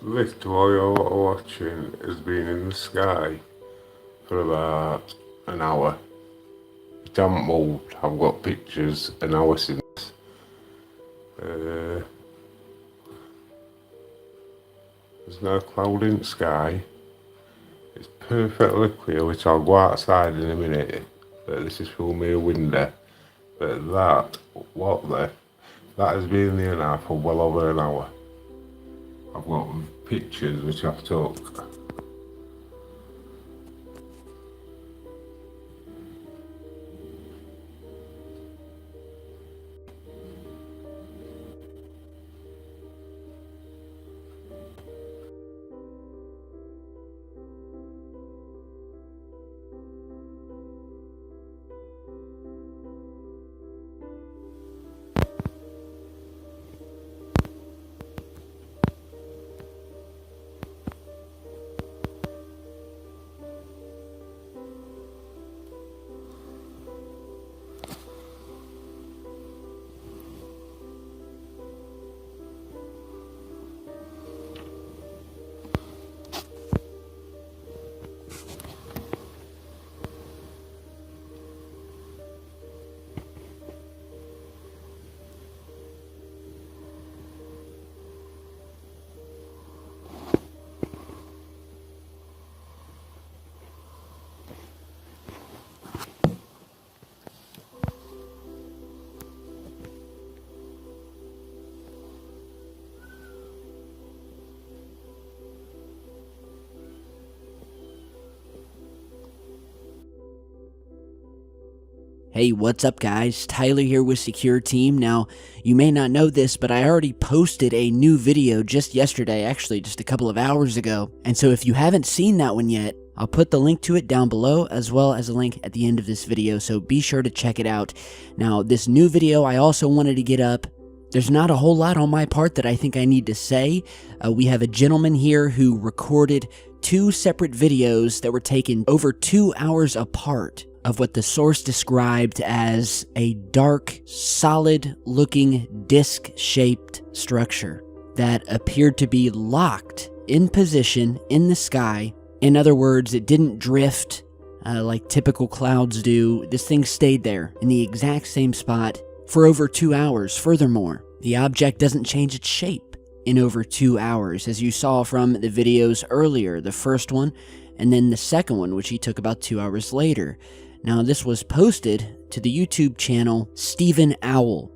This toy you're watching has been in the sky for about an hour. It hasn't moved. I've got pictures an hour since. There's no cloud in the sky. It's perfectly clear, which I'll go outside in a minute. But this is through my window. But that has been there now for well over an hour. I've got pictures which I've took. Hey, what's up guys? Tyler here with Secure Team. Now, you may not know this, but I already posted a new video just yesterday, actually just a couple of hours ago. And so if you haven't seen that one yet, I'll put the link to it down below as well as a link at the end of this video, so be sure to check it out. Now, this new video I also wanted to get up. There's not a whole lot on my part that I think I need to say. We have a gentleman here who recorded two separate videos that were taken over 2 hours apart of what the source described as a dark, solid-looking disc-shaped structure that appeared to be locked in position in the sky. In other words, it didn't drift like typical clouds do. This thing stayed there in the exact same spot for over 2 hours. Furthermore, the object doesn't change its shape in over 2 hours, as you saw from the videos earlier, the first one and then the second one, which he took about 2 hours later. Now, this was posted to the YouTube channel Stephen Owl,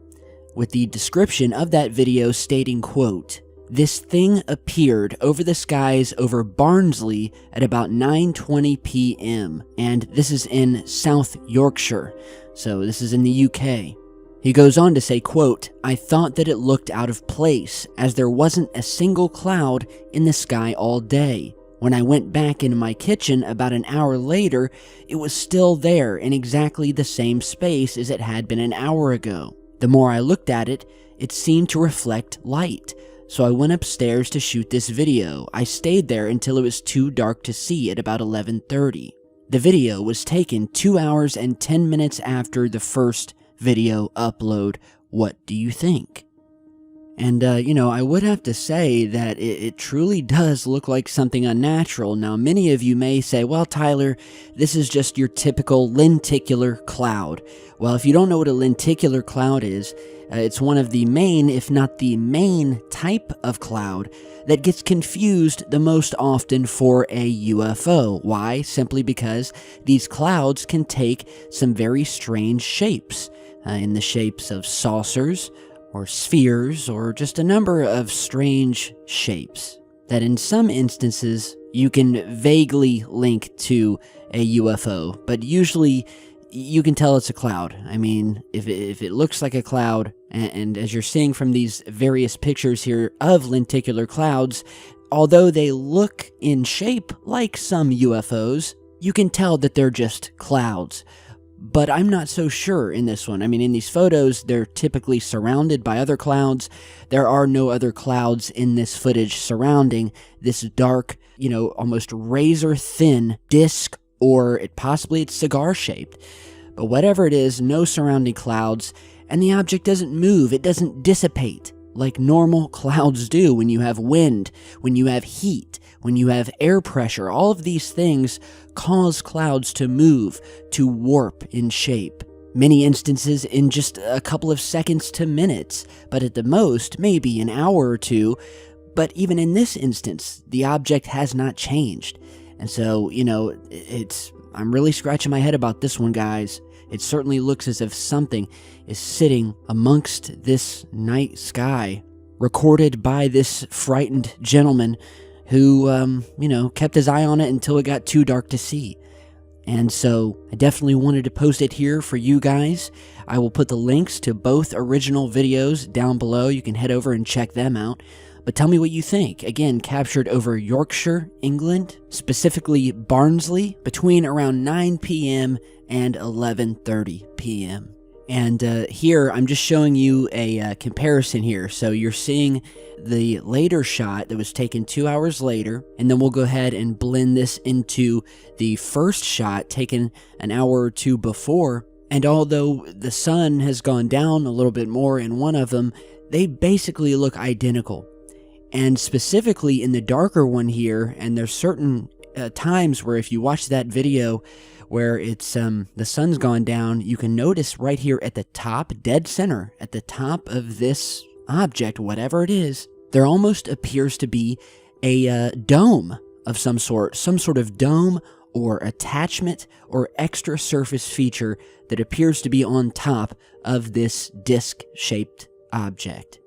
with the description of that video stating, quote, "This thing appeared over the skies over Barnsley at about 9:20 p.m. and this is in South Yorkshire, so this is in the UK. He goes on to say, quote, "I thought that it looked out of place, as there wasn't a single cloud in the sky all day. When I went back into my kitchen about an hour later, it was still there in exactly the same space as it had been an hour ago. The more I looked at it, it seemed to reflect light. So I went upstairs to shoot this video. I stayed there until it was too dark to see at about 11:30. The video was taken 2 hours and 10 minutes after the first video upload. What do you think?" And, I would have to say that it truly does look like something unnatural. Now, many of you may say, well, Tyler, this is just your typical lenticular cloud. Well, if you don't know what a lenticular cloud is, it's one of the main, if not the main type of cloud that gets confused the most often for a UFO. Why? Simply because these clouds can take some very strange shapes, in the shapes of saucers, or spheres, or just a number of strange shapes that in some instances you can vaguely link to a UFO, but usually you can tell it's a cloud. I mean, if it looks like a cloud, and as you're seeing from these various pictures here of lenticular clouds, although they look in shape like some UFOs, you can tell that they're just clouds. But I'm not so sure in this one. I mean, in these photos, they're typically surrounded by other clouds. There are no other clouds in this footage surrounding this dark, almost razor-thin disc, or possibly it's cigar-shaped. But whatever it is, no surrounding clouds, and the object doesn't move. It doesn't dissipate. like normal clouds do when you have wind, when you have heat, when you have air pressure. All of these things cause clouds to move, to warp in shape. Many instances in just a couple of seconds to minutes, but at the most, maybe an hour or two. But even in this instance, the object has not changed. And so, I'm really scratching my head about this one, guys. It certainly looks as if something is sitting amongst this night sky, recorded by this frightened gentleman who, kept his eye on it until it got too dark to see. And so I definitely wanted to post it here for you guys. I will put the links to both original videos down below. You can head over and check them out. But tell me what you think. Again, captured over Yorkshire, England, specifically Barnsley, between around 9 p.m. and 11:30 p.m. And here, I'm just showing you a comparison here. So you're seeing the later shot that was taken 2 hours later, and then we'll go ahead and blend this into the first shot taken an hour or two before. And although the sun has gone down a little bit more in one of them, they basically look identical. And specifically in the darker one here, and there's certain times where if you watch that video where it's the sun's gone down, you can notice right here at the top, dead center, at the top of this object, whatever it is, there almost appears to be a dome of some sort of dome or attachment or extra surface feature that appears to be on top of this disc-shaped object.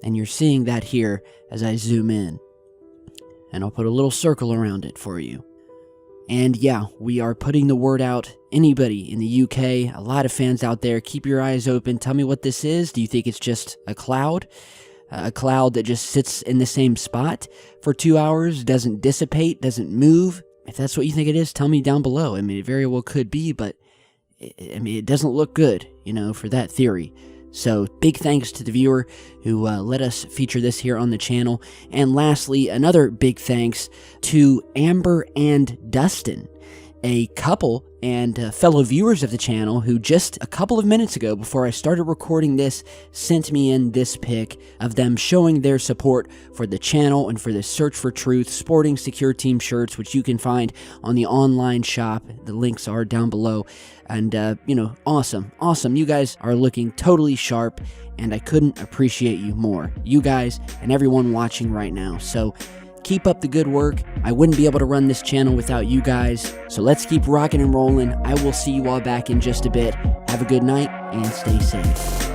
And you're seeing that here as I zoom in. And I'll put a little circle around it for you. And yeah, we are putting the word out. Anybody in the UK, a lot of fans out there, keep your eyes open. Tell me what this is. Do you think it's just a cloud? A cloud that just sits in the same spot for 2 hours, doesn't dissipate, doesn't move? If that's what you think it is, tell me down below. I mean, it very well could be, but it doesn't look good, for that theory. So big thanks to the viewer who let us feature this here on the channel. And lastly, another big thanks to Amber and Dustin, a couple and fellow viewers of the channel who just a couple of minutes ago, before I started recording this, sent me in this pic of them showing their support for the channel and for the Search for Truth sporting Secure Team shirts, which you can find on the online shop. The links are down below. And, awesome. You guys are looking totally sharp, and I couldn't appreciate you more. You guys and everyone watching right now. So keep up the good work. I wouldn't be able to run this channel without you guys. So let's keep rocking and rolling. I will see you all back in just a bit. Have a good night and stay safe.